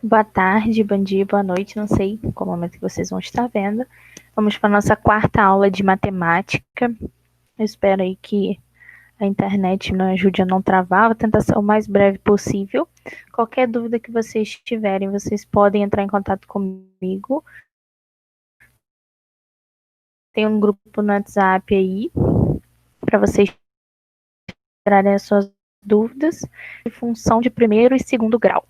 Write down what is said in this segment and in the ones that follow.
Boa tarde, bom dia, boa noite, não sei qual momento que vocês vão estar vendo. Vamos para a nossa quarta aula de matemática. Eu espero aí que a internet nos ajude a não travar, vou tentar ser o mais breve possível. Qualquer dúvida que vocês tiverem, vocês podem entrar em contato comigo. Tem um grupo no WhatsApp aí, para vocês tirarem as suas dúvidas, em função de primeiro e segundo grau.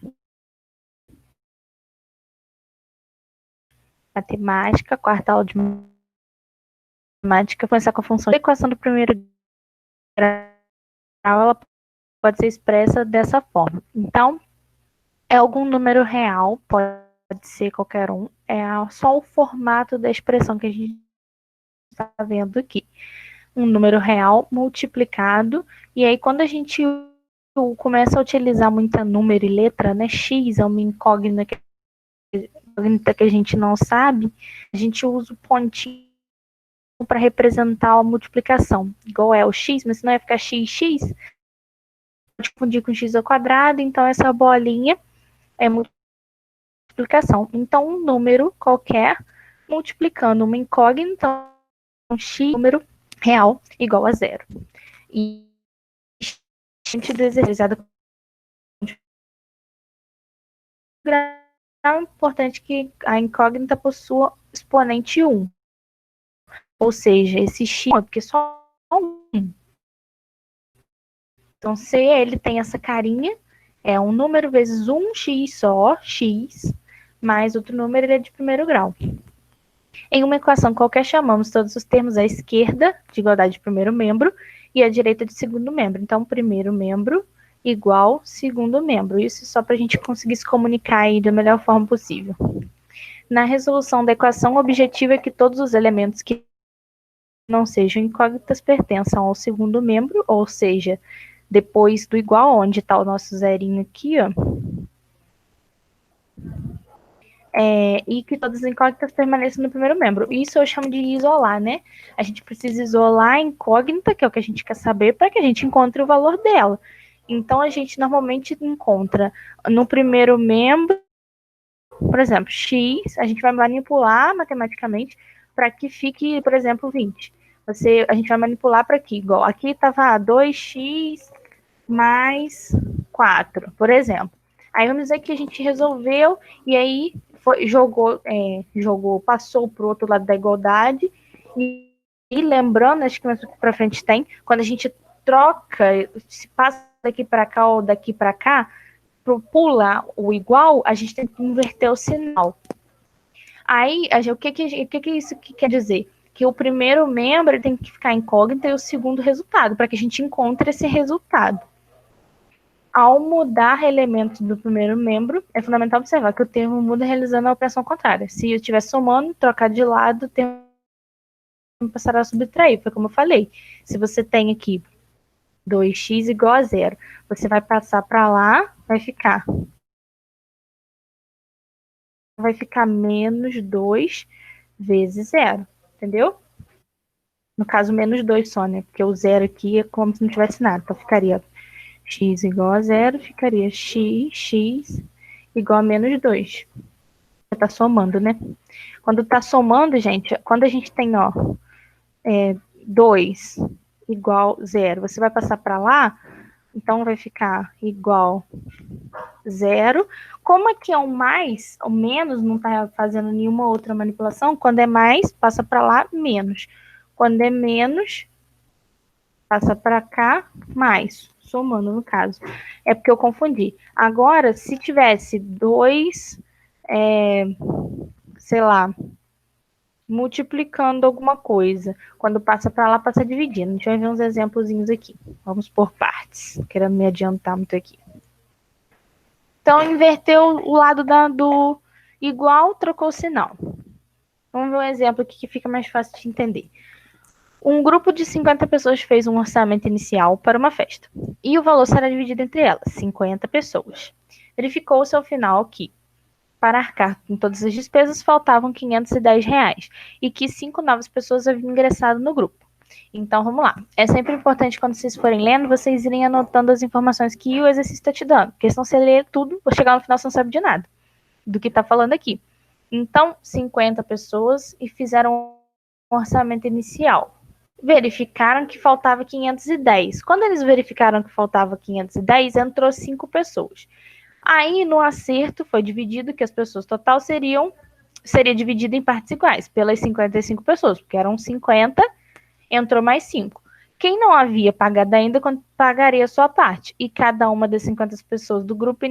Matemática, quarta aula de matemática, começar com a função de equação do primeiro grau, ela pode ser expressa dessa forma. Então, é algum número real, pode ser qualquer um, é só o formato da expressão que a gente está vendo aqui. Um número real multiplicado, e aí quando a gente começa a utilizar muita número e letra, né, x é uma incógnita que a gente não sabe, a gente usa o pontinho para representar a multiplicação, igual é o x, mas se não ia ficar x, pode confundir com x ao quadrado, então essa bolinha é multiplicação. Então, um número qualquer multiplicando uma incógnita, um x, número real igual a zero. E a gente desejada é importante que a incógnita possua exponente 1. Ou seja, esse x é porque só 1. Então, se ele tem essa carinha, é um número vezes 1x só, x, mais outro número, ele é de primeiro grau. Em uma equação qualquer, chamamos todos os termos à esquerda de igualdade de primeiro membro e à direita de segundo membro. Então, primeiro membro igual segundo membro. Isso só para a gente conseguir se comunicar aí da melhor forma possível. Na resolução da equação, o objetivo é que todos os elementos que não sejam incógnitas pertençam ao segundo membro, ou seja, depois do igual, onde está o nosso zerinho aqui, ó, e que todas as incógnitas permaneçam no primeiro membro. Isso eu chamo de isolar, né? A gente precisa isolar a incógnita, que é o que a gente quer saber, para que a gente encontre o valor dela. Então, a gente normalmente encontra no primeiro membro, por exemplo, x, a gente vai manipular matematicamente para que fique, por exemplo, 20. A gente vai manipular para aqui, igual aqui estava 2x mais 4, por exemplo. Aí vamos dizer que a gente resolveu e aí passou para o outro lado da igualdade e lembrando, acho que mais para frente tem, quando a gente troca, se passa daqui para cá ou daqui para cá, pula o igual, a gente tem que inverter o sinal. Aí, o que isso que quer dizer? Que o primeiro membro tem que ficar incógnito e o segundo resultado, para que a gente encontre esse resultado. Ao mudar elementos do primeiro membro, é fundamental observar que o termo muda realizando a operação contrária. Se eu estiver somando, trocar de lado, o termo passará a subtrair. Foi como eu falei. Se você tem aqui 2x igual a zero, você vai passar para lá, vai ficar menos 2 vezes zero, entendeu? No caso, menos 2 só, né? Porque o zero aqui é como se não tivesse nada. Então, ficaria x igual a zero, ficaria x igual a menos 2. Tá somando, né? Quando tá somando, gente, quando a gente tem, ó, 2 igual zero, você vai passar para lá, então vai ficar igual zero. Como aqui é um mais, o menos não tá fazendo nenhuma outra manipulação, quando é mais, passa para lá, menos. Quando é menos, passa para cá, mais. Somando, no caso. É porque eu confundi. Agora, se tivesse 2, sei lá, multiplicando alguma coisa, quando passa para lá, passa dividindo. A gente vai ver uns exemplozinhos aqui. Vamos por partes, querendo me adiantar muito aqui. Então, inverteu o lado do igual, trocou o sinal. Vamos ver um exemplo aqui que fica mais fácil de entender. Um grupo de 50 pessoas fez um orçamento inicial para uma festa. E o valor será dividido entre elas, 50 pessoas. Verificou-se ao final que, para arcar com todas as despesas, faltavam R$ 510 e que 5 novas pessoas haviam ingressado no grupo. Então, vamos lá. É sempre importante, quando vocês forem lendo, vocês irem anotando as informações que o exercício está te dando. Porque senão você lê tudo, vou chegar no final, você não sabe de nada. do que está falando aqui. Então, 50 pessoas e fizeram um orçamento inicial. Verificaram que faltava 510. Quando eles verificaram que faltava 510, entrou 5 pessoas. Aí, no acerto, foi dividido que as pessoas total seria dividido em partes iguais, pelas 55 pessoas, porque eram 50, entrou mais 5. Quem não havia pagado ainda, pagaria a sua parte. E cada uma das 50 pessoas do grupo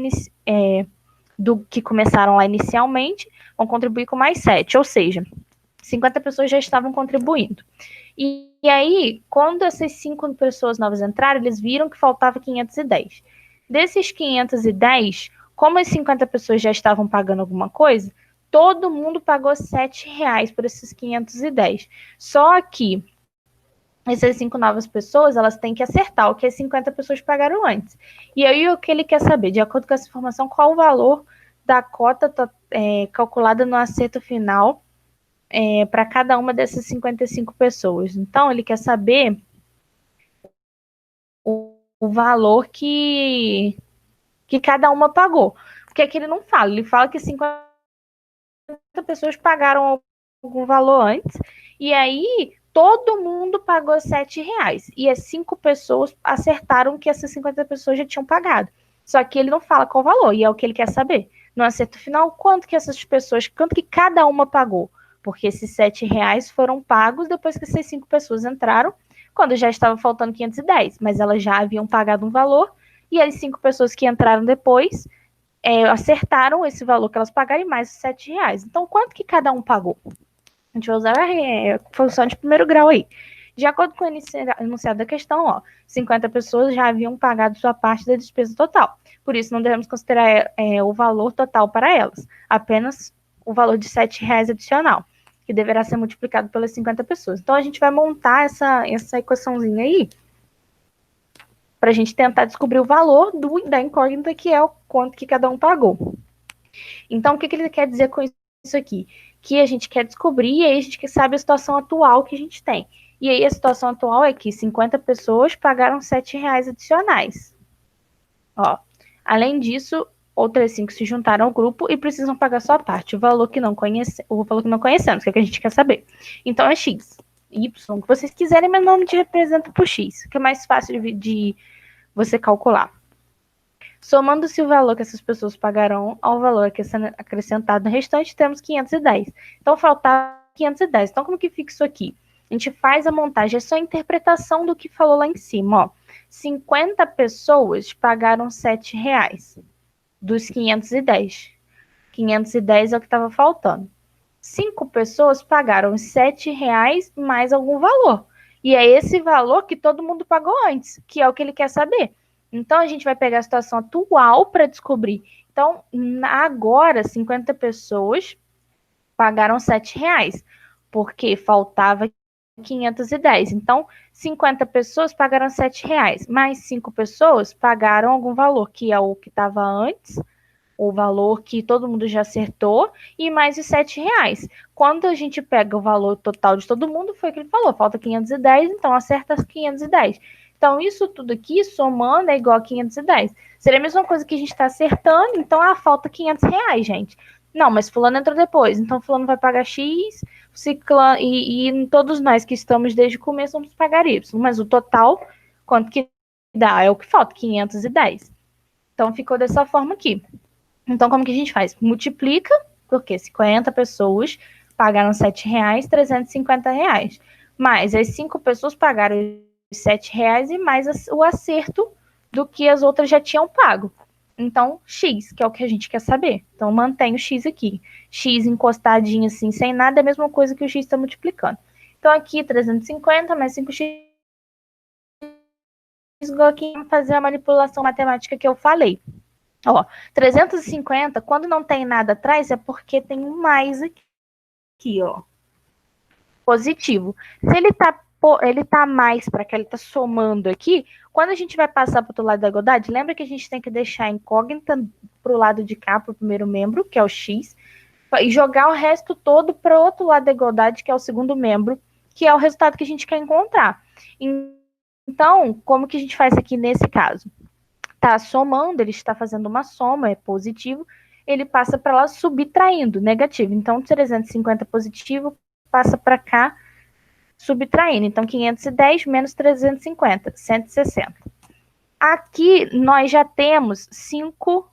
do que começaram lá inicialmente vão contribuir com mais 7, ou seja, 50 pessoas já estavam contribuindo. E aí, quando essas 5 pessoas novas entraram, eles viram que faltava 510. Desses 510, como as 50 pessoas já estavam pagando alguma coisa, todo mundo pagou R$7 por esses 510. Só que essas 5 novas pessoas, elas têm que acertar o que as 50 pessoas pagaram antes. E aí, o que ele quer saber? De acordo com essa informação, qual o valor da cota calculada no acerto final para cada uma dessas 55 pessoas. Então, ele quer saber o valor que cada uma pagou. Porque aqui ele não fala, ele fala que 50 pessoas pagaram algum valor antes, e aí todo mundo pagou R$7. E as 5 pessoas acertaram que essas 50 pessoas já tinham pagado. Só que ele não fala qual valor, e é o que ele quer saber. No acerto final, quanto que cada uma pagou? Porque esses R$7 foram pagos depois que essas 5 pessoas entraram, quando já estava faltando 510, mas elas já haviam pagado um valor, e as 5 pessoas que entraram depois acertaram esse valor que elas pagaram e mais os R$7. Então, quanto que cada um pagou? A gente vai usar a função de primeiro grau aí. De acordo com o enunciado da questão, 50 pessoas já haviam pagado sua parte da despesa total. Por isso, não devemos considerar o valor total para elas, apenas o valor de R$7 adicional, que deverá ser multiplicado pelas 50 pessoas. Então, a gente vai montar essa equaçãozinha aí para a gente tentar descobrir o valor da incógnita, que é o quanto que cada um pagou. Então, o que ele quer dizer com isso aqui? Que a gente quer descobrir e aí a gente sabe a situação atual que a gente tem. E aí a situação atual é que 50 pessoas pagaram R$7 adicionais. Além disso, outras 5 se juntaram ao grupo e precisam pagar sua parte, o valor que não conhecemos, que é o que a gente quer saber. Então é X, Y, o que vocês quiserem, mas normalmente representa por X, que é mais fácil de você calcular. Somando-se o valor que essas pessoas pagarão ao valor acrescentado no restante, temos 510. Então, faltava 510. Então, como que fica isso aqui? A gente faz a montagem, é só a interpretação do que falou lá em cima. 50 pessoas pagaram R$7 dos 510. 510 é o que estava faltando. 5 pessoas pagaram R$7 mais algum valor. E é esse valor que todo mundo pagou antes, que é o que ele quer saber. Então, a gente vai pegar a situação atual para descobrir. Então, agora, 50 pessoas pagaram R$7, porque faltava 510. Então, 50 pessoas pagaram R$7, mais 5 pessoas pagaram algum valor, que é o que estava antes, o valor que todo mundo já acertou, e mais os R$7. Quando a gente pega o valor total de todo mundo, foi o que ele falou, falta 510, então acerta as 510. Então, isso tudo aqui, somando, é igual a 510. Seria a mesma coisa que a gente está acertando, então, falta R$500, gente. Não, mas fulano entrou depois, então fulano vai pagar X, ciclano, e todos nós que estamos desde o começo vamos pagar Y. Mas o total, quanto que dá? É o que falta, 510. Então, ficou dessa forma aqui. Então, como que a gente faz? Multiplica, porque 50 pessoas pagaram R$7, R$350. Mais as 5 pessoas pagaram R$7 e mais o acerto do que as outras já tinham pago. Então, X, que é o que a gente quer saber. Então, mantém o X aqui. X encostadinho assim, sem nada, é a mesma coisa que o X está multiplicando. Então, aqui, 350 mais 5X, igual aqui, fazer a manipulação matemática que eu falei. 350, quando não tem nada atrás, é porque tem um mais aqui, positivo. Se ele tá mais para cá, ele tá somando aqui, quando a gente vai passar para o outro lado da igualdade, lembra que a gente tem que deixar a incógnita para o lado de cá, para o primeiro membro, que é o X, e jogar o resto todo para o outro lado da igualdade, que é o segundo membro, que é o resultado que a gente quer encontrar. Então, como que a gente faz aqui nesse caso? Está somando, ele está fazendo uma soma, é positivo, ele passa para lá subtraindo, negativo. Então, 350 positivo passa para cá subtraindo. Então, 510 menos 350, 160. Aqui nós já temos 5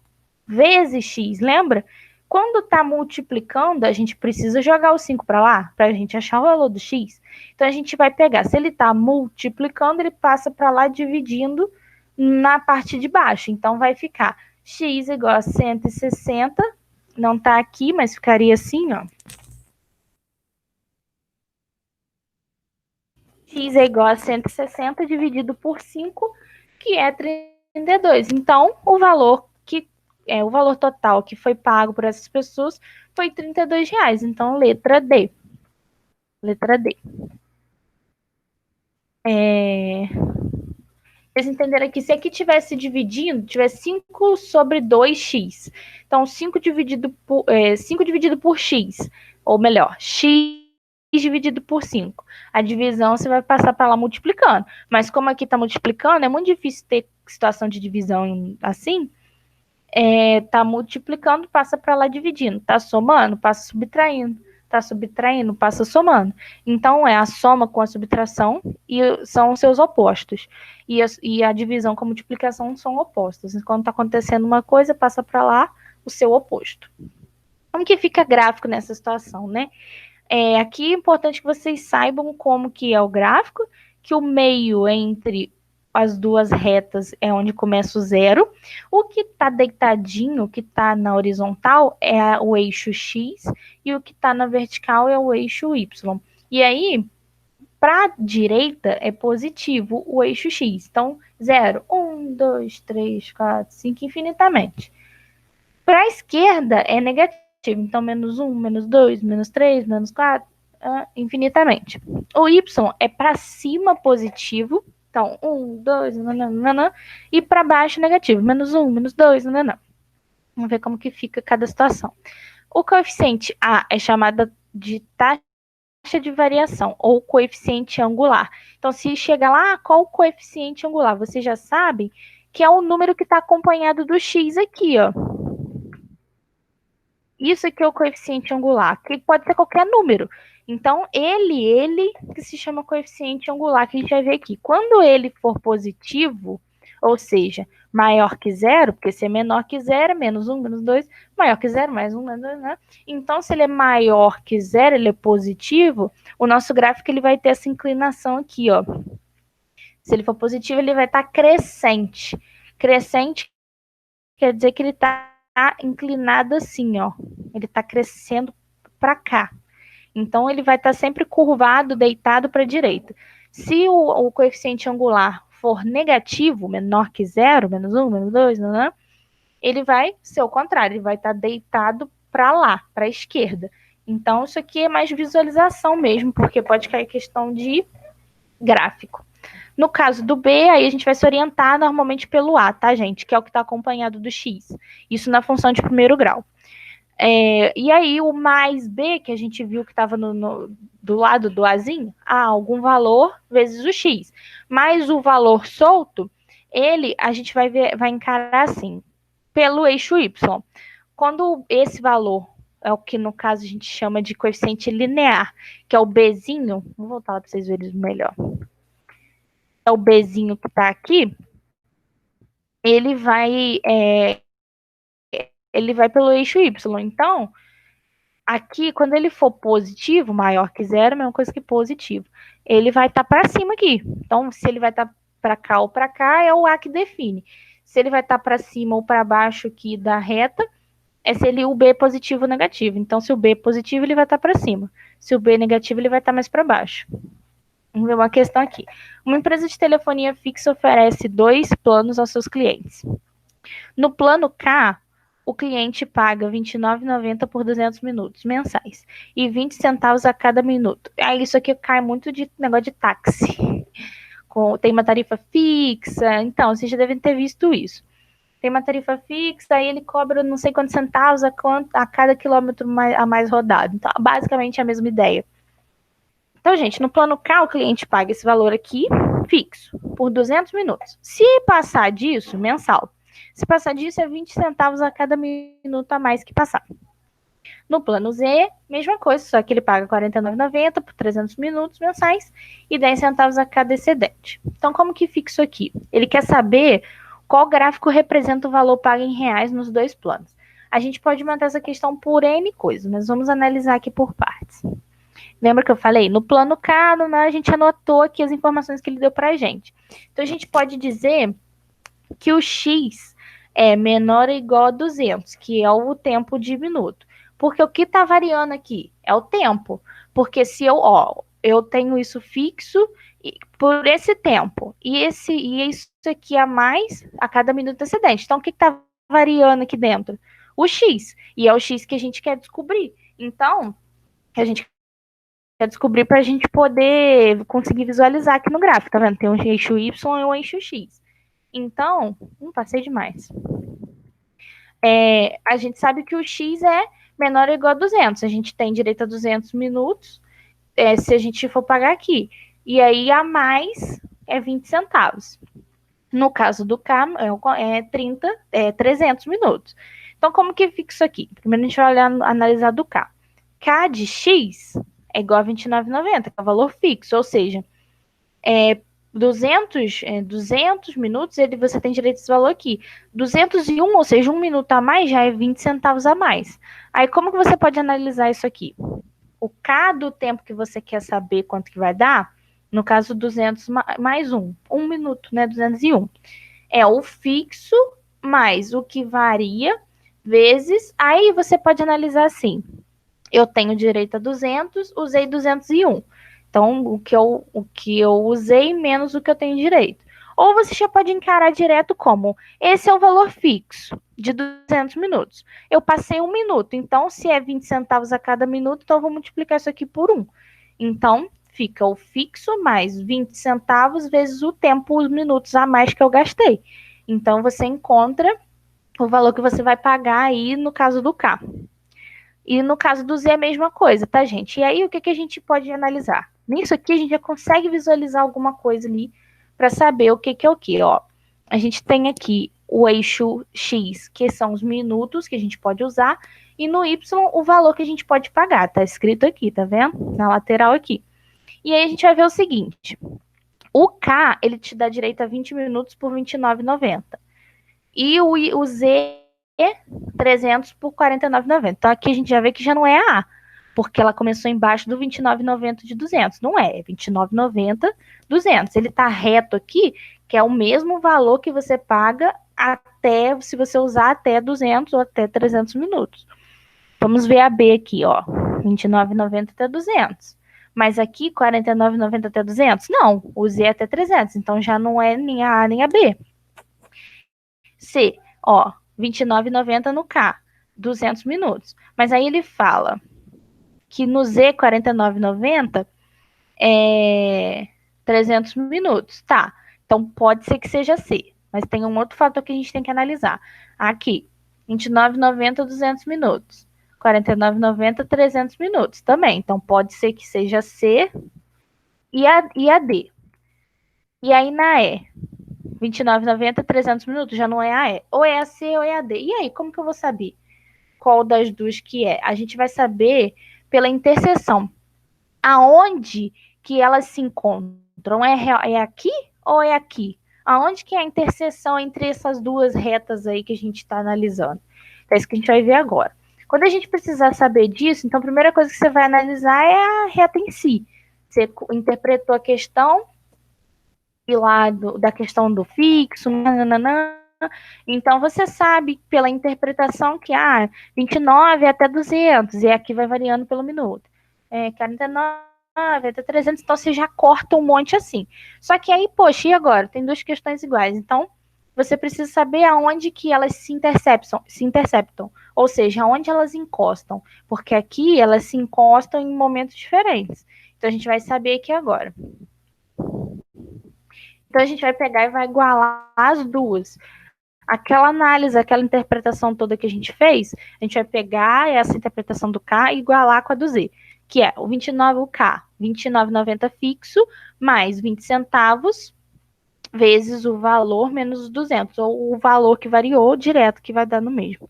vezes x, lembra? Quando está multiplicando, a gente precisa jogar o 5 para lá, para a gente achar o valor do x. Então, a gente vai pegar, se ele está multiplicando, ele passa para lá dividindo na parte de baixo. Então, vai ficar x igual a 160, não está aqui, mas ficaria assim, ó. X é igual a 160 dividido por 5, que é 32. Então, o valor total que foi pago por essas pessoas foi R$ 32. Então, letra D. Letra D. Vocês entenderam aqui, se aqui tivesse dividindo, tivesse 5 sobre 2x. Então, 5 dividido por x, ou melhor, x dividido por 5. A divisão você vai passar para lá multiplicando. Mas como aqui está multiplicando, é muito difícil ter situação de divisão assim. Tá multiplicando, passa para lá dividindo. Tá somando, passa subtraindo. Tá subtraindo, passa somando. Então, é a soma com a subtração e são os seus opostos. E a divisão com a multiplicação são opostos. Quando está acontecendo uma coisa, passa para lá o seu oposto. Como que fica gráfico nessa situação, né? Aqui é importante que vocês saibam como que é o gráfico, que o meio entre as duas retas é onde começa o zero. O que está deitadinho, o que está na horizontal é o eixo X e o que está na vertical é o eixo Y. E aí, para a direita é positivo o eixo X. Então, 0, 1, 2, 3, 4, 5, infinitamente. Para a esquerda é negativo. Então, menos 1, menos 2, menos 3, menos 4, infinitamente. O Y é para cima positivo. Então, 1, 2, nananana, e para baixo negativo. Menos 1, menos 2, nananana. Vamos ver como que fica cada situação. O coeficiente A é chamada de taxa de variação, ou coeficiente angular. Então, se chegar lá, qual o coeficiente angular? Você já sabe que é o número que está acompanhado do x aqui, ó. Isso aqui é o coeficiente angular, que pode ser qualquer número. Então, ele que se chama coeficiente angular, que a gente vai ver aqui. Quando ele for positivo, ou seja, maior que zero, porque se é menor que zero, menos 1, menos 2, maior que zero, mais 1, menos 2, né? Então, se ele é maior que zero, ele é positivo, o nosso gráfico ele vai ter essa inclinação aqui, ó. Se ele for positivo, ele vai estar crescente. Crescente quer dizer que ele está inclinado assim, ó. Ele está crescendo para cá. Então, ele vai estar sempre curvado, deitado para a direita. Se o coeficiente angular for negativo, menor que zero, menos 1, menos 2, ele vai ser o contrário, ele vai estar deitado para lá, para a esquerda. Então, isso aqui é mais visualização mesmo, porque pode cair questão de gráfico. No caso do B, aí a gente vai se orientar normalmente pelo A, tá, gente? Que é o que está acompanhado do X. Isso na função de primeiro grau. E aí o mais B, que a gente viu que estava do lado do Azinho, algum valor vezes o X. Mas o valor solto, a gente vai encarar assim, pelo eixo Y. Quando esse valor é o que no caso a gente chama de coeficiente linear, que é o Bzinho, vou voltar lá para vocês verem melhor. É o Bzinho que está aqui, ele vai pelo eixo Y. Então, aqui, quando ele for positivo, maior que zero, mesma coisa que positivo, ele vai estar para cima aqui. Então, se ele vai estar para cá ou para cá, é o A que define. Se ele vai estar para cima ou para baixo aqui da reta, é se o B é positivo ou negativo. Então, se o B é positivo, ele vai estar para cima. Se o B é negativo, ele vai estar mais para baixo. Vamos ver uma questão aqui. Uma empresa de telefonia fixa oferece 2 planos aos seus clientes. No plano K, o cliente paga R$ 29,90 por 200 minutos mensais e 20 centavos a cada minuto. Aí isso aqui cai muito de negócio de táxi. Tem uma tarifa fixa, então vocês já devem ter visto isso. Tem uma tarifa fixa, aí ele cobra não sei quantos centavos a cada quilômetro a mais rodado. Então, basicamente é a mesma ideia. Então, gente, no plano K, o cliente paga esse valor aqui, fixo, por 200 minutos. Se passar disso, mensal. Se passar disso, é 20 centavos a cada minuto a mais que passar. No plano Z, mesma coisa, só que ele paga R$ 49,90 por 300 minutos mensais e 10 centavos a cada excedente. Então, como que fica isso aqui? Ele quer saber qual gráfico representa o valor pago em reais nos dois planos. A gente pode manter essa questão por N coisas, mas vamos analisar aqui por partes. Lembra que eu falei? No plano K, a gente anotou aqui as informações que ele deu para a gente. Então, a gente pode dizer que o X é menor ou igual a 200, que é o tempo de minuto. Porque o que está variando aqui é o tempo. Porque se eu tenho isso fixo por esse tempo, e isso aqui a mais a cada minuto excedente. Então, o que está variando aqui dentro? O X. E é o X que a gente quer descobrir. Então, a gente quer descobrir para a gente poder conseguir visualizar aqui no gráfico, tá vendo? Tem um eixo Y e um eixo X. Então, passei demais. A gente sabe que o X é menor ou igual a 200. A gente tem direito a 200 minutos, se a gente for pagar aqui. E aí, a mais é 20 centavos. No caso do K, é 300 minutos. Então, como que fica isso aqui? Primeiro, a gente vai analisar do K. K de X é igual a 29,90, que é o valor fixo, ou seja, 200 minutos, você tem direito a esse valor aqui. 201, ou seja, 1 minuto a mais, já é 20 centavos a mais. Aí, como que você pode analisar isso aqui? O K do tempo que você quer saber quanto que vai dar, no caso, 200 mais 1 minuto, né? 201. É o fixo mais o que varia, vezes... Aí, você pode analisar assim. Eu tenho direito a 200, usei 201. Então, o que eu usei menos o que eu tenho direito. Ou você já pode encarar direto como, esse é o valor fixo de 200 minutos. Eu passei 1 minuto, então se é 20 centavos a cada minuto, então eu vou multiplicar isso aqui por 1. Então, fica o fixo mais 20 centavos vezes o tempo, os minutos a mais que eu gastei. Então, você encontra o valor que você vai pagar aí no caso do K. E no caso do Z é a mesma coisa, tá, gente? E aí, o que a gente pode analisar? Nisso aqui, a gente já consegue visualizar alguma coisa ali para saber o que é o que, ó. A gente tem aqui o eixo X, que são os minutos que a gente pode usar, e no Y, o valor que a gente pode pagar. Tá escrito aqui, tá vendo? Na lateral aqui. E aí, a gente vai ver o seguinte. O K, ele te dá direito a 20 minutos por R$ 29,90. E o Z 300 por R$ 49,90. Então, aqui a gente já vê que já não é a A, porque ela começou embaixo do R$ 29,90 de 200. Não é, é R$ 29,90, 200. Ele está reto aqui, que é o mesmo valor que você paga até, se você usar até 200 ou até 300 minutos. Vamos ver a B aqui, ó. R$ 29,90 até 200. Mas aqui, R$ 49,90 até 200? Não, o Z é até 300. Então, já não é nem a A nem a B. C, ó. R$ 29,90 no K, 200 minutos. Mas aí ele fala que no Z, R$ 49,90 é 300 minutos. Tá, então pode ser que seja C. Mas tem um outro fator que a gente tem que analisar. Aqui, R$ 29,90, 200 minutos. R$ 49,90, 300 minutos também. Então pode ser que seja C e a D. E aí na E, R$ 29,90, 300 minutos, já não é a E. Ou é a C ou é a D. E aí, como que eu vou saber qual das duas que é? A gente vai saber pela interseção. Aonde que elas se encontram? É aqui ou é aqui? Aonde que é a interseção entre essas duas retas aí que a gente está analisando? É isso que a gente vai ver agora. Quando a gente precisar saber disso, então a primeira coisa que você vai analisar é a reta em si. Você interpretou a questão lá da questão do fixo, nananã. Então, você sabe pela interpretação que 29 até 200, e aqui vai variando pelo minuto. 49 até 300, então você já corta um monte assim. Só que aí, poxa, e agora? Tem duas questões iguais. Então, você precisa saber aonde que elas se interceptam, ou seja, aonde elas encostam, porque aqui elas se encostam em momentos diferentes. Então, a gente vai saber aqui agora. Então, a gente vai pegar e vai igualar as duas. Aquela análise, aquela interpretação toda que a gente fez, a gente vai pegar essa interpretação do K e igualar com a do Z, que é o 29, o K, R$ 29,90 fixo, mais 20 centavos vezes o valor menos os 200, ou o valor que variou direto, que vai dar no mesmo.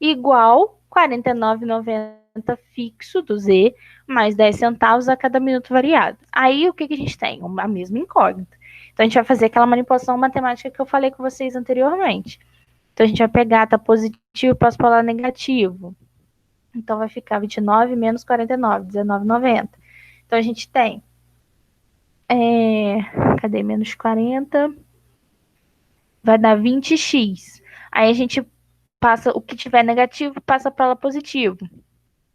Igual 49,90 fixo do Z, mais 10 centavos a cada minuto variado. Aí, o que a gente tem? A mesma incógnita. Então, a gente vai fazer aquela manipulação matemática que eu falei com vocês anteriormente. Então, a gente vai pegar, tá positivo, passo para lá negativo. Então, vai ficar 29 menos 49, 19,90. Então, a gente tem... cadê? Menos 40... vai dar 20x. Aí a gente passa, o que tiver negativo, passa para lá positivo.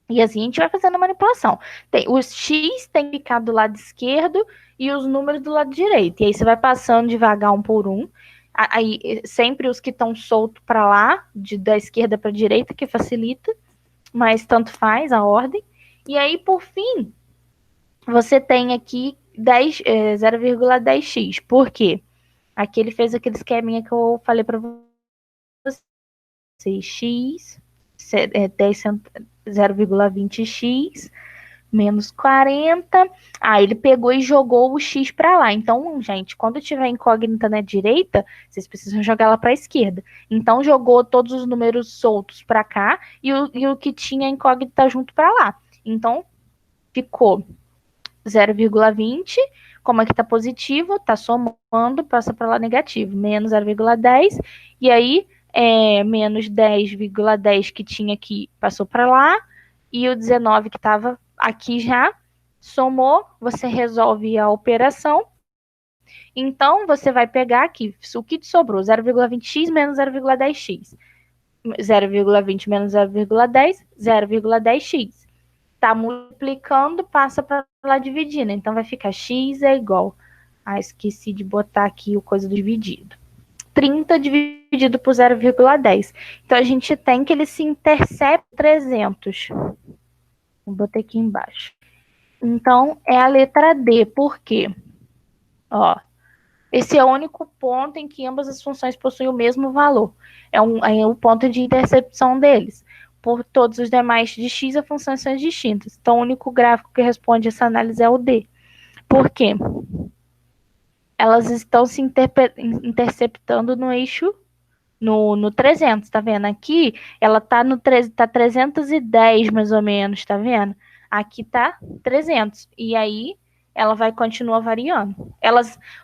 E assim a gente vai fazendo a manipulação. Os x tem que ficar do lado esquerdo e os números do lado direito. E aí você vai passando devagar um por um. Aí sempre os que estão soltos para lá, da esquerda para a direita, que facilita, mas tanto faz a ordem. E aí, por fim, você tem aqui 0,10x. Por quê? Aqui ele fez aquele esqueminha que eu falei para vocês. X, 0,20x, menos 40. Ah, ele pegou e jogou o x para lá. Então, gente, quando tiver incógnita na direita, vocês precisam jogar ela para a esquerda. Então, jogou todos os números soltos para cá e o que tinha incógnita junto para lá. Então, ficou 0,20. Como aqui está positivo, está somando, passa para lá negativo, menos 0,10. E aí, menos 10,10 que tinha aqui, passou para lá. E o 19 que estava aqui já, somou, você resolve a operação. Então, você vai pegar aqui, o que te sobrou, 0,20x menos 0,10x. 0,20 menos 0,10, 0,10x. Tá multiplicando, passa para lá dividindo. Então, vai ficar x é igual. Ah, esqueci de botar aqui o coisa do dividido. 30 dividido por 0,10. Então, a gente tem que ele se intercepta 300. Vou botar aqui embaixo. Então, é a letra D. Por quê? Ó, esse é o único ponto em que ambas as funções possuem o mesmo valor. É o ponto de intercepção deles. Por todos os demais de x, as funções são distintas. Então, o único gráfico que responde essa análise é o D. Por quê? Elas estão se interceptando no eixo, no 300, tá vendo? Aqui, ela tá no 310, mais ou menos, tá vendo? Aqui tá 300. E aí, ela vai continuar variando.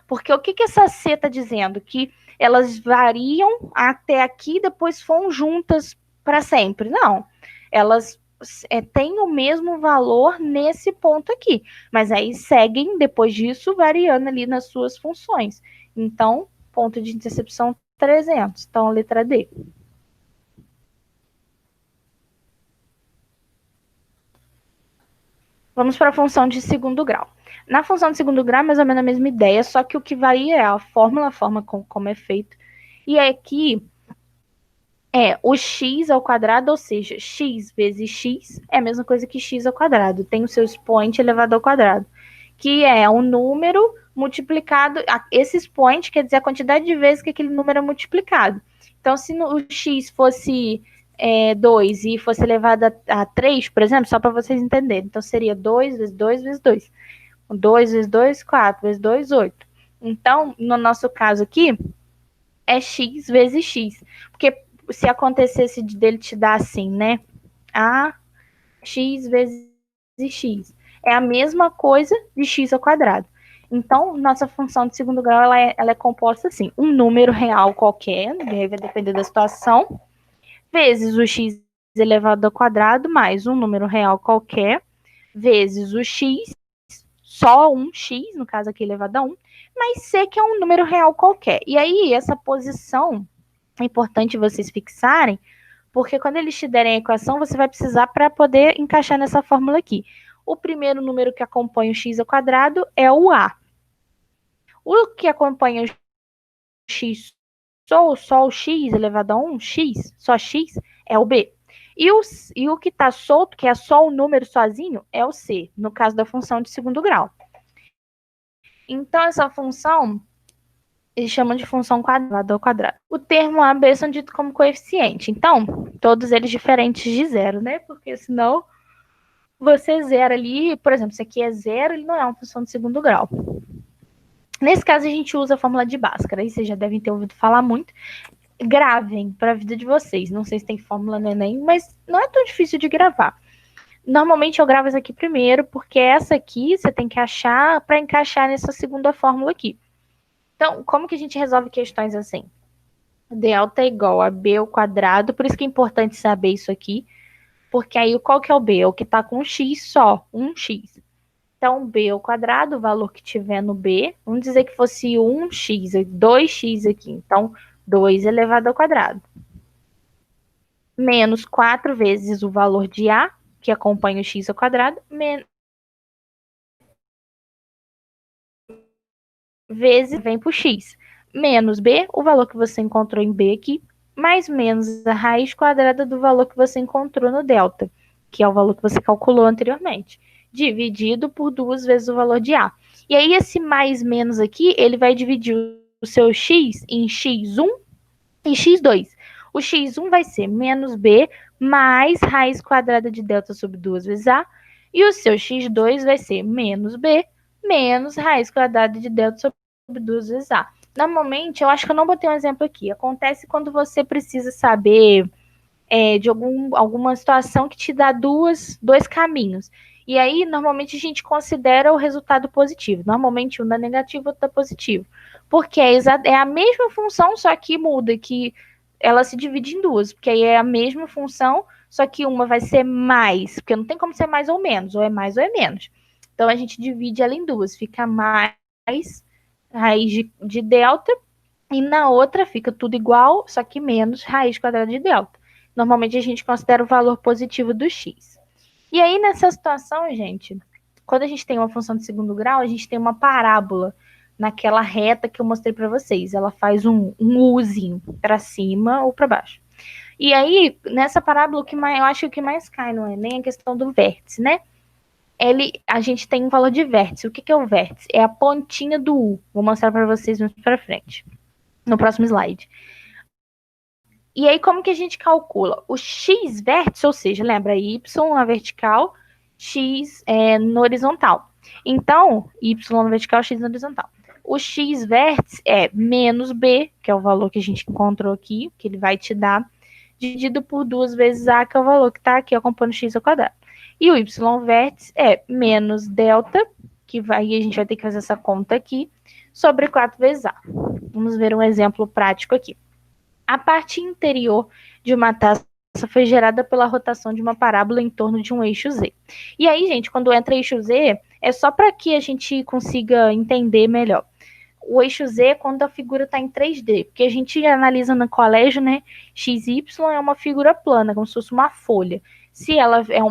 Porque o que essa C está dizendo? Que elas variam até aqui, depois foram juntas para sempre. Não. Elas têm o mesmo valor nesse ponto aqui. Mas aí seguem, depois disso, variando ali nas suas funções. Então, ponto de intercepção 300. Então, a letra D. Vamos para a função de segundo grau. Na função de segundo grau, mais ou menos a mesma ideia, só que o que varia é a forma como é feito. E aqui o x ao quadrado, ou seja, x vezes x é a mesma coisa que x ao quadrado. Tem o seu expoente elevado ao quadrado, que é um número multiplicado. Esse expoente quer dizer a quantidade de vezes que aquele número é multiplicado. Então, se o x fosse 2 e fosse elevado a 3, por exemplo, só para vocês entenderem. Então, seria 2 vezes 2 vezes 2. 2 vezes 2, 4 vezes 2, 8. Então, no nosso caso aqui, é x vezes x. Porque se acontecesse dele te dar assim, né? A x vezes x. É a mesma coisa de x ao quadrado. Então, nossa função de segundo grau, ela é composta assim. Um número real qualquer, vai depender da situação, vezes o x elevado ao quadrado, mais um número real qualquer, vezes o x, só um x, no caso aqui elevado a 1, mais c, que é um número real qualquer. E aí, essa posição é importante vocês fixarem, porque quando eles te derem a equação, você vai precisar para poder encaixar nessa fórmula aqui. O primeiro número que acompanha o x ao quadrado é o a. O que acompanha o x, só o x elevado a 1, x, só x, é o b. E o que está solto, que é só o número sozinho, é o c, no caso da função de segundo grau. Então, essa função, eles chamam de função quadrada ao quadrado. O termo A e B são ditos como coeficiente. Então, todos eles diferentes de zero, né? Porque senão você zera ali, por exemplo, se aqui é zero, ele não é uma função de segundo grau. Nesse caso, a gente usa a fórmula de Bhaskara, aí vocês já devem ter ouvido falar muito. Gravem para a vida de vocês. Não sei se tem fórmula no Enem, mas não é tão difícil de gravar. Normalmente eu gravo essa aqui primeiro, porque essa aqui você tem que achar para encaixar nessa segunda fórmula aqui. Então, como que a gente resolve questões assim? Delta é igual a b ao quadrado, por isso que é importante saber isso aqui, porque aí qual que é o b? É o que está com x só, 1x. Então, b ao quadrado, o valor que tiver no b, vamos dizer que fosse 1x, 2x aqui. Então, 2 elevado ao quadrado. Menos 4 vezes o valor de a, que acompanha o x ao quadrado, vezes vem para o x. Menos b, o valor que você encontrou em b aqui, mais menos a raiz quadrada do valor que você encontrou no delta, que é o valor que você calculou anteriormente, dividido por 2 vezes o valor de a. E aí esse mais menos aqui, ele vai dividir o seu x em x1 e x2. O x1 vai ser menos b mais raiz quadrada de delta sobre 2 vezes a, e o seu x2 vai ser menos b menos raiz quadrada de delta sobre 2 vezes a. Normalmente, eu acho que eu não botei um exemplo aqui. Acontece quando você precisa saber de alguma situação que te dá dois caminhos. E aí, normalmente, a gente considera o resultado positivo. Normalmente, um dá negativo, outro dá positivo. Porque é a mesma função, só que muda, que ela se divide em duas. Porque aí é a mesma função, só que uma vai ser mais. Porque não tem como ser mais ou menos, ou é mais ou é menos. Então, a gente divide ela em duas. Fica mais raiz de delta, e na outra fica tudo igual, só que menos raiz quadrada de delta. Normalmente a gente considera o valor positivo do x. E aí, nessa situação, gente, quando a gente tem uma função de segundo grau, a gente tem uma parábola naquela reta que eu mostrei para vocês. Ela faz um Uzinho para cima ou para baixo. E aí, nessa parábola, eu acho que o que mais cai no Enem é a questão do vértice, né? A gente tem um valor de vértice. O que é o vértice? É a pontinha do U. Vou mostrar para vocês mais para frente, no próximo slide. E aí, como que a gente calcula? O x vértice, ou seja, lembra, y na vertical, x no horizontal. Então, y na vertical, x no horizontal. O x vértice é menos b, que é o valor que a gente encontrou aqui, que ele vai te dar, dividido por 2 vezes a, que é o valor que está aqui acompanhando x ao quadrado. E o y vértice é menos delta, que a gente vai ter que fazer essa conta aqui, sobre 4 vezes a. Vamos ver um exemplo prático aqui. A parte interior de uma taça foi gerada pela rotação de uma parábola em torno de um eixo Z. E aí, gente, quando entra eixo Z, é só para que a gente consiga entender melhor. O eixo Z é quando a figura está em 3D, porque a gente analisa no colégio, né? XY é uma figura plana, como se fosse uma folha. Se ela é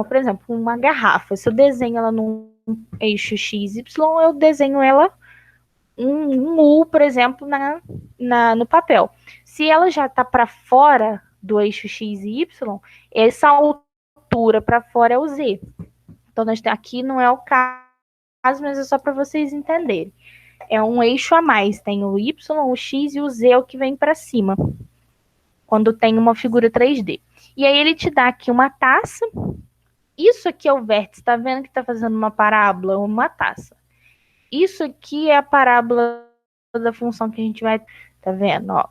por exemplo, uma garrafa, se eu desenho ela num eixo XY, eu desenho ela um U, por exemplo, no papel. Se ela já está para fora do eixo X e Y, essa altura para fora é o Z. Então, aqui não é o caso, mas é só para vocês entenderem. É um eixo a mais. Tem o Y, o X e o Z, é o que vem para cima, quando tem uma figura 3D. E aí ele te dá aqui uma taça. Isso aqui é o vértice. Tá vendo que está fazendo uma parábola, uma taça. Isso aqui é a parábola da função que a gente vai... Tá vendo? Ó.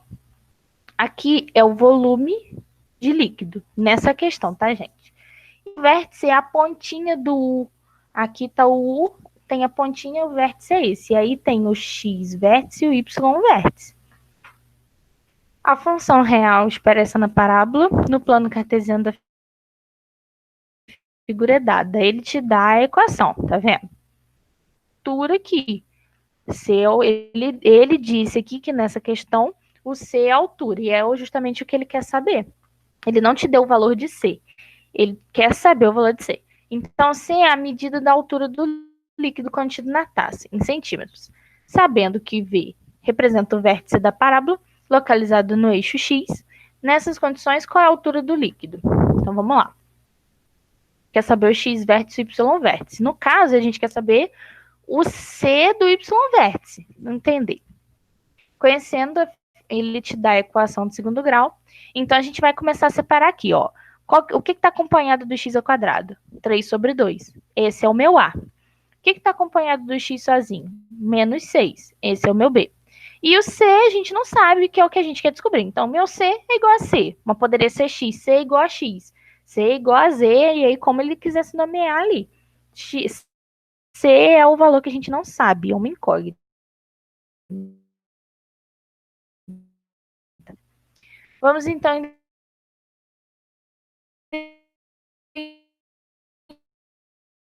Aqui é o volume de líquido, nessa questão, tá, gente? O vértice é a pontinha do U. Aqui tá o U, tem a pontinha, o vértice é esse. E aí tem o X vértice e o Y vértice. A função real expressa na parábola, no plano cartesiano da figura é dada. Ele te dá a equação, tá vendo? Altura aqui. Ele disse aqui que nessa questão o C é a altura, e é justamente o que ele quer saber. Ele não te deu o valor de C, ele quer saber o valor de C. Então, C é a medida da altura do líquido contido na taça, em centímetros. Sabendo que V representa o vértice da parábola, localizado no eixo X, nessas condições, qual é a altura do líquido? Então, vamos lá. Quer saber o X vértice e o Y vértice. No caso, a gente quer saber o C do Y vértice. Não entender. Conhecendo, ele te dá a equação de segundo grau. Então, a gente vai começar a separar aqui, ó. O que está acompanhado do x ao quadrado? 3 sobre 2. Esse é o meu A. que está acompanhado do x sozinho? Menos 6. Esse é o meu B. E o C a gente não sabe, que é o que a gente quer descobrir. Então, meu C é igual a C. Mas poderia ser X, C é igual a X. C é igual a Z, e aí como ele quiser se nomear ali. X, C é o valor que a gente não sabe, é uma incógnita. Vamos então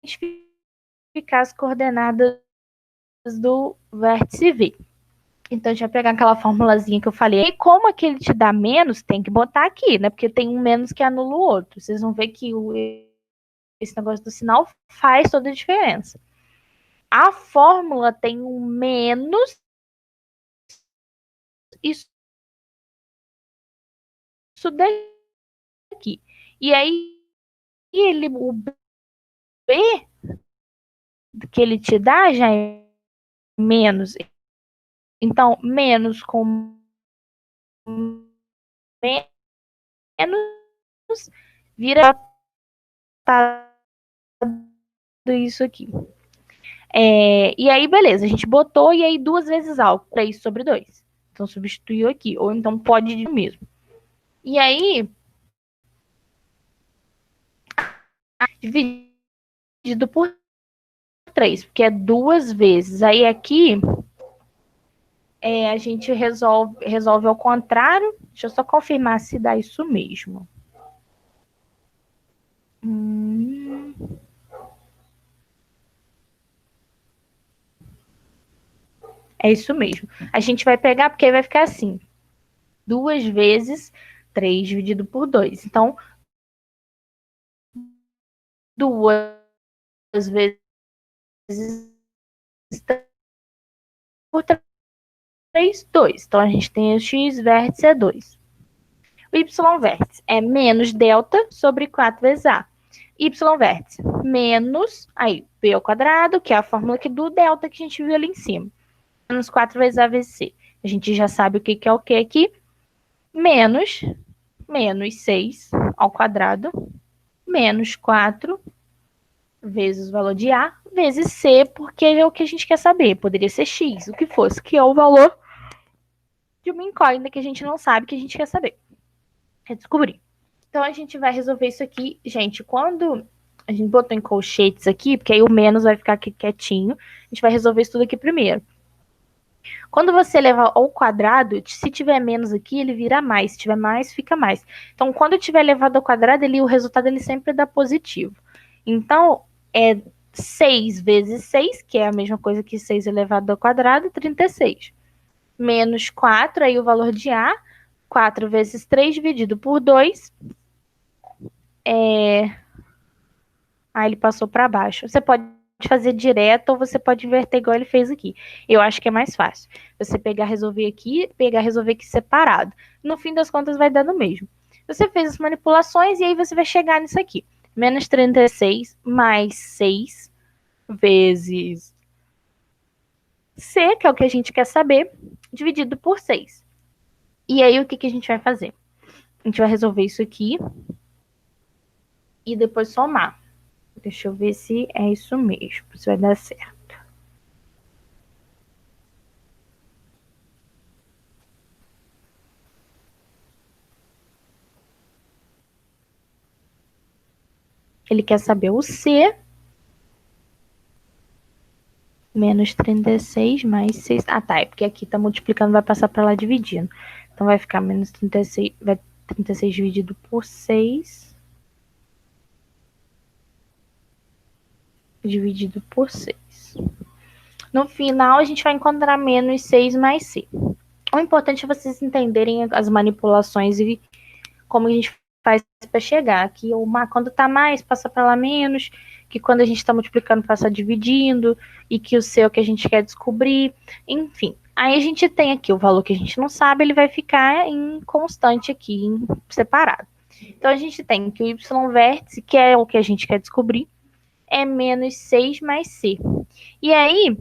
identificar as coordenadas do vértice V. Então, a gente vai pegar aquela formulazinha que eu falei. E como aquele te dá menos, tem que botar aqui, né? Porque tem um menos que anula o outro. Vocês vão ver que esse negócio do sinal faz toda a diferença. A fórmula tem um menos. Isso daqui. E aí, o B que ele te dá já é menos. Então, menos com menos vira isso aqui. E aí, beleza, a gente botou e aí 2 vezes álcool, 3 sobre 2. Então, substituiu aqui. Ou então pode ir mesmo. E aí, dividido por 3, porque é 2 vezes. Aí aqui, a gente resolve ao contrário. Deixa eu só confirmar se dá isso mesmo. É isso mesmo. A gente vai pegar, porque aí vai ficar assim. 2 vezes 3 dividido por 2. Então, 2 vezes por 3, 2. Então, a gente tem o x vértice é 2. O y vértice é menos delta sobre 4 vezes a. Y vértice menos, aí, b ao quadrado, que é a fórmula aqui do delta que a gente viu ali em cima. Menos 4 vezes a vezes c. A gente já sabe o que é o que aqui. Menos 6 ao quadrado, menos 4 vezes o valor de A, vezes C, porque é o que a gente quer saber. Poderia ser X, o que fosse, que é o valor de uma incógnita que a gente não sabe, que a gente quer saber. Quer descobrir. Então, a gente vai resolver isso aqui. Gente, quando a gente botou em colchetes aqui, porque aí o menos vai ficar aqui quietinho, a gente vai resolver isso tudo aqui primeiro. Quando você leva ao quadrado, se tiver menos aqui, ele vira mais. Se tiver mais, fica mais. Então, quando tiver elevado ao quadrado, o resultado ele sempre dá positivo. Então, é 6 vezes 6, que é a mesma coisa que 6 elevado ao quadrado, 36. Menos 4, aí o valor de A. 4 vezes 3 dividido por 2. Ele passou para baixo. Você pode fazer direto ou você pode inverter igual ele fez aqui. Eu acho que é mais fácil. Você pegar, resolver aqui, resolver aqui separado. No fim das contas vai dar no mesmo. Você fez as manipulações e aí você vai chegar nisso aqui. Menos 36 mais 6 vezes C, que é o que a gente quer saber, dividido por 6. E aí o que a gente vai fazer? A gente vai resolver isso aqui e depois somar. Deixa eu ver se é isso mesmo, se vai dar certo. Ele quer saber o C, menos 36 mais 6. Ah, tá, é porque aqui tá multiplicando, vai passar para lá dividindo. Então, vai ficar menos 36, vai 36 dividido por 6. Dividido por 6. No final, a gente vai encontrar menos 6 mais C. O importante é vocês entenderem as manipulações e como a gente faz para chegar. Que quando está mais, passa para lá menos. Que quando a gente está multiplicando, passa dividindo. E que o C é o que a gente quer descobrir. Enfim. Aí a gente tem aqui o valor que a gente não sabe, ele vai ficar em constante aqui, separado. Então a gente tem que o y vértice, que é o que a gente quer descobrir, é menos 6 mais C. E aí,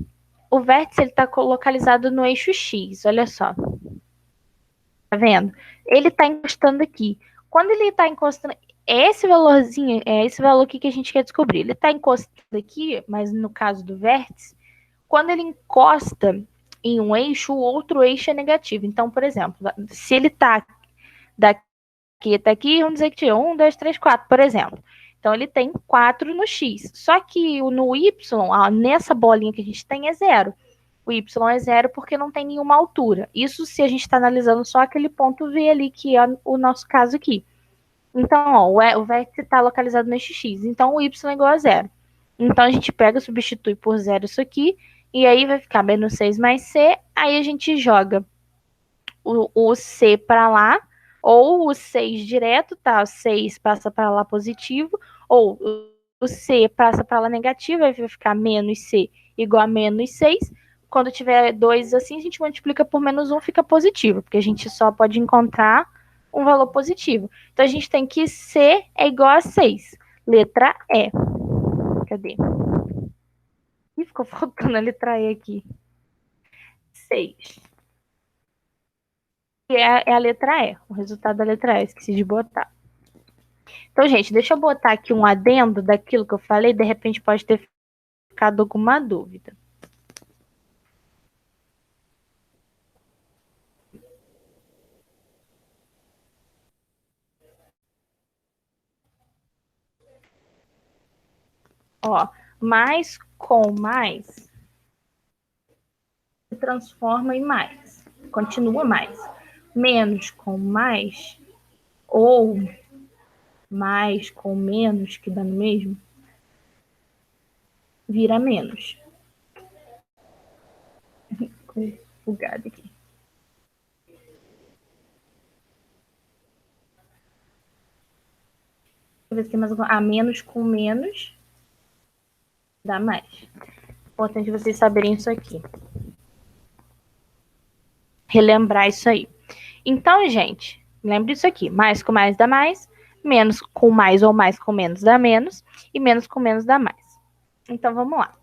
o vértice está localizado no eixo X, olha só. Tá vendo? Ele está encostando aqui. Quando ele está encostando, esse valorzinho, é esse valor aqui que a gente quer descobrir. Ele está encostado aqui, mas no caso do vértice, quando ele encosta em um eixo, o outro eixo é negativo. Então, por exemplo, se ele está daqui até aqui, vamos dizer que tinha 1, 2, 3, 4, por exemplo. Então, ele tem 4 no X. Só que no Y, nessa bolinha que a gente tem, é zero. O Y é zero porque não tem nenhuma altura. Isso se a gente está analisando só aquele ponto V ali, que é o nosso caso aqui. Então, ó, o vértice está localizado no eixo X. Então, o Y é igual a zero. Então, a gente pega, substitui por zero isso aqui, e aí vai ficar menos 6 mais C. Aí a gente joga o C para lá, ou o 6 direto, tá? O 6 passa para lá positivo, ou o C passa para lá negativo, aí vai ficar menos C igual a menos 6. Quando tiver 2 assim, a gente multiplica por menos 1, fica positivo, porque a gente só pode encontrar um valor positivo. Então, a gente tem que C é igual a 6. Letra E. Cadê? Ih, ficou faltando a letra E aqui. 6. E é a letra E. O resultado da letra E. Esqueci de botar. Então, gente, deixa eu botar aqui um adendo daquilo que eu falei. De repente pode ter ficado alguma dúvida. Ó, mais com mais se transforma em mais. Continua mais. Menos com mais ou mais com menos, que dá no mesmo, vira menos. Ficou bugado aqui. Deixa eu ver se tem mais alguma. Ah, menos com menos dá mais. Importante vocês saberem isso aqui. Relembrar isso aí. Então, gente, lembre disso aqui. Mais com mais dá mais, menos com mais ou mais com menos dá menos, e menos com menos dá mais. Então, vamos lá.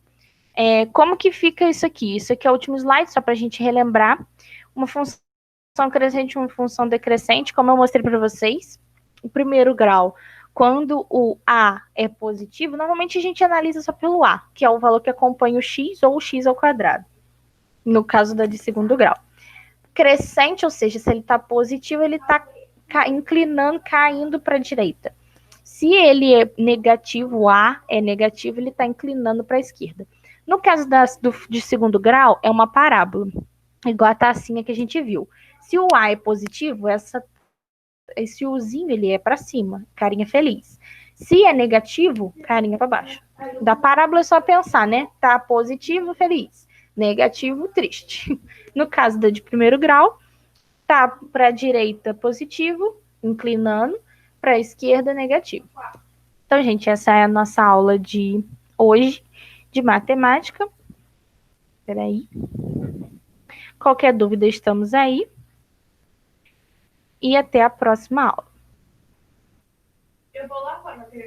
Como que fica isso aqui? Isso aqui é o último slide, só para a gente relembrar. Uma função crescente e uma função decrescente, como eu mostrei para vocês. O primeiro grau, quando o A é positivo, normalmente a gente analisa só pelo A, que é o valor que acompanha o X ou o X ao quadrado. No caso da de segundo grau. Crescente, ou seja, se ele está positivo, ele está inclinando, caindo para a direita. Se ele é negativo, o A é negativo, ele está inclinando para a esquerda. No caso de segundo grau, é uma parábola, igual a tacinha que a gente viu. Se o A é positivo, esse Uzinho ele é para cima, carinha feliz. Se é negativo, carinha para baixo. Da parábola é só pensar, né? Tá positivo, feliz. Negativo, triste. No caso da de primeiro grau, tá para a direita positivo, inclinando, para a esquerda negativo. Então, gente, essa é a nossa aula de hoje de matemática. Peraí. Qualquer dúvida, estamos aí. E até a próxima aula. Eu vou lá fora,